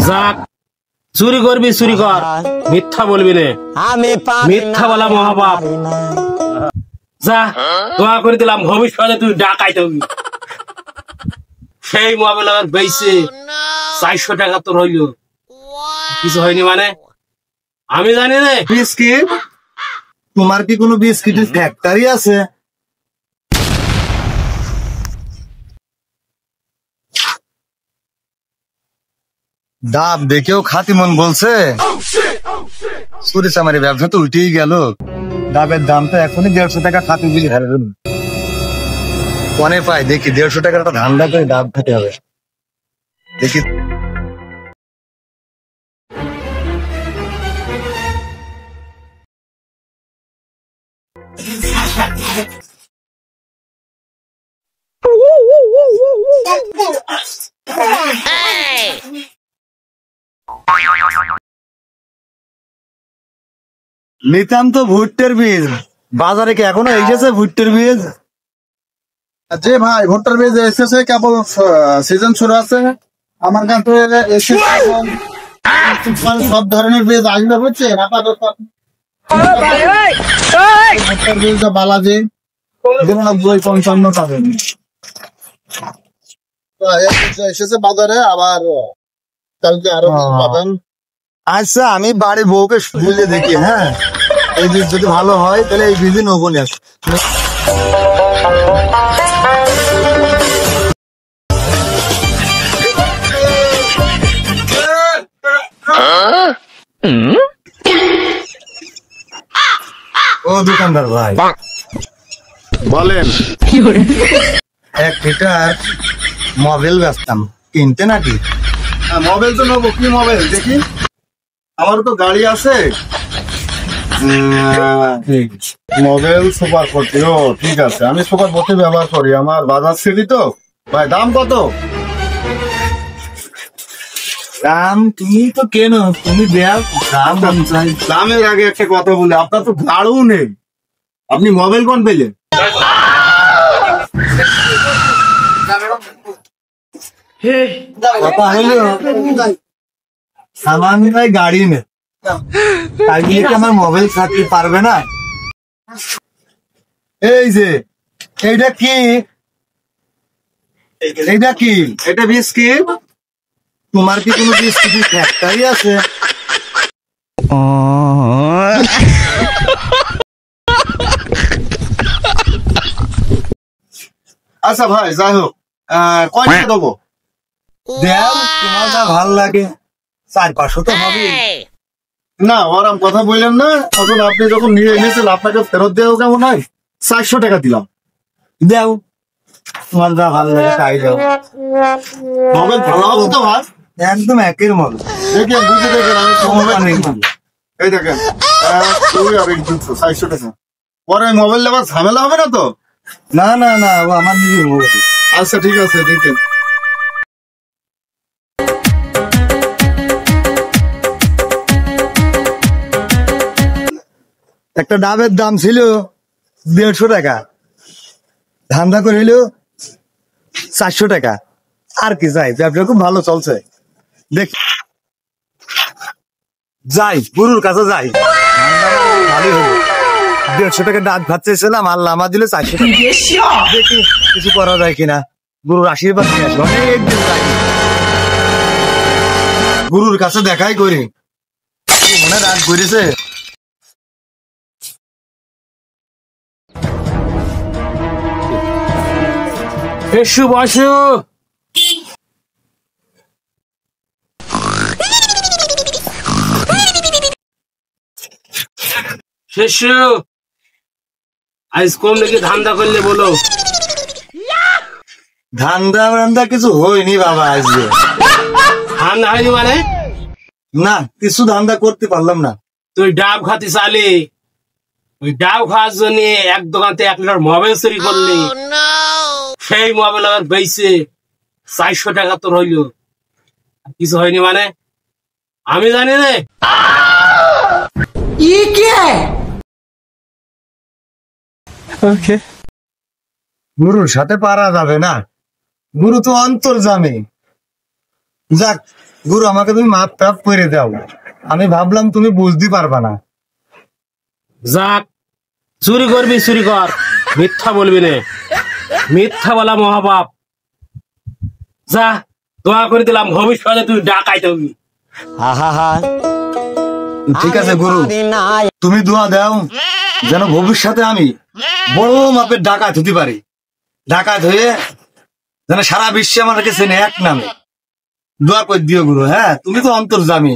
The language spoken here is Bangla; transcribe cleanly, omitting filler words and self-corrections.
যাক চুরি করবি চুরি কর, মিথ্যা বলবি না, মিথ্যা বলা মহাপাপ। যা দোয়া করে দিলাম ভবিষ্যতে তুই ডাকাইতে হবি। সেই মোবাইল আমার বেচে 400 টাকা তোর হইল, কিছু হয়নি মানে আমি জানি রে। বিস্কিট, তোমার কি কোনো বিস্কিটের ফ্যাক্টরি আছে? ডাব দেখেও খাতিমন বলছে চুরি চামারি ব্যবসা তো উঠেই গেল। ডাবের দাম তো এখনই 150 টাকা খাতি বিলি হারবেন কনে পাই দেখি। 150 টাকার একটা ধান্দা করে ডাব খেতে হবে দেখি। নিতাম তো ভুট্টের বীজ, বাজারে কি এখনো এসেছে ভুট্টের বীজ? জি ভাই, ভুট্টার বীজ এসেছে, কেবল সিজন শুরু আছে। আমার কাছে সব ধরনের বীজ আসবে, বুঝছেন? ভুট্টার বীজ বালাজি 92-55 পাবেন। এসেছে বাজারে, আবার কালকে আরো পাবেন। আচ্ছা, আমি বাড়ির বউকে বুঝে দেখি। হ্যাঁ, এই বীজ যদি ভালো হয় তাহলে এই বীজই নেবো না। ও দোকানদার ভাই বলেন, 1 লিটার মোবাইল বেচতাম, কিনতে নাকি? মোবাইল তো নেবো। কি মোবাইল দেখি? আমার তো গাড়ি আছে। Mobile super 40। ও ঠিক আছে, আমি সুপার 40 ব্যবহার করি, আমার বাজার সিটি তো। ভাই দাম কত? দাম তুমি তো কেন, তুমি দেও দাম চাই। দামের আগে একটা কথা বলি, আপনার তো গাড়িও নেই, আপনি মোবাইল কোন পেলেন? কথা হলো সামান্য গাড়ি নেই, তাই নিয়ে কি আমার মোবাইল থাকতে পারবে না? এই যে এইটা কি, এইটা কি? এটা বিস্কিট। তোমার কি কোনো বিস্কিটের ফ্যাক্টরি আছে? আচ্ছা ভাই, যাই হোক, কয়টা দেবো? দেও, তোমার যা ভাল লাগে। 400-500 তো হবে না, ওরম কথা বললেন না। এখন আপনি যখন নিয়ে এনেছেন, আপনাকে ফেরত দেওয়া কেমন হয়? 400 টাকা দিলাম। দেও, তোমার যা ভাল লাগে তাই দাও। মোবাইল ভালো হবে তো ভাই? একদম একের মতো। দেখেন, বুঝে দেখেন, আমি মোবাইল নেই। এই দেখেন, 400 টাকা। পরে মোবাইল নেবার ঝামেলা হবে না তো? না না না, ও আমার নিজের মোবাইল। আচ্ছা ঠিক আছে, দেখেন। একটা ডাবের দাম ছিল 150 টাকা, ধান্দা করে হইলো 400 টাকা। আর কি চাই, ব্যবসা খুব ভালো চলছে। দেখ যাই, গুরুর কাছে যাই, ভালোই হলো। 150 টাকা ডাব ভাত চাইছিলাম, আল্লাহ আমার দিলে 400 টাকা। দেখি কিছু করা যায় কিনা, গুরুর আশীর্বাদ নিয়ে আসবো। অনেকদিন যাই, গুরুর কাছে দেখাই করি, মনে রাগ করেছে। এসু বসু, শেষু আজ কম নাকি ধান্দা করলে বলো? ধান্দা বান্দা কিছু হয়নি বাবা, আজকে ধান্দা হয়নি মানে? না, কিছু ধান্দা করতে পারলাম না। তুই ডাব খাতি চালি, ওই ডাব খাওয়ার জন্য এক দোকান থেকে 1 লিটার মোবাইল চুরি করলি, সেই মোবাইল আবার বেচে 400 টাকা তোর হইল, কিছু হয়নি মানে আমি জানি রে। গুরুর সাথে পারা যাবে না, গুরু তো অন্তর্যামী। যাক, গুরু আমাকে তুমি মাপ টাপ করে দাও, আমি ভাবলাম তুমি বুঝতে পারবা না। যাক, চুরি করবি চুরি কর, মিথ্যা বলবি না, মিথ্যা বলা মহাপাপ। যা, দোয়া করে দিলাম ভবিষ্যতে তুই ডাকাইতে হবি। ঠিক আছে গুরু, তুমি দোয়া দাও যেন ভবিষ্যতে আমি বড় মাপের ডাকাত হতে পারি, ডাকাত হয়ে যেন সারা বিশ্বে আমাকে চেনে এক নামে। দোয়া করে দিও গুরু। হ্যাঁ, তুমি তো অন্তর্যামী।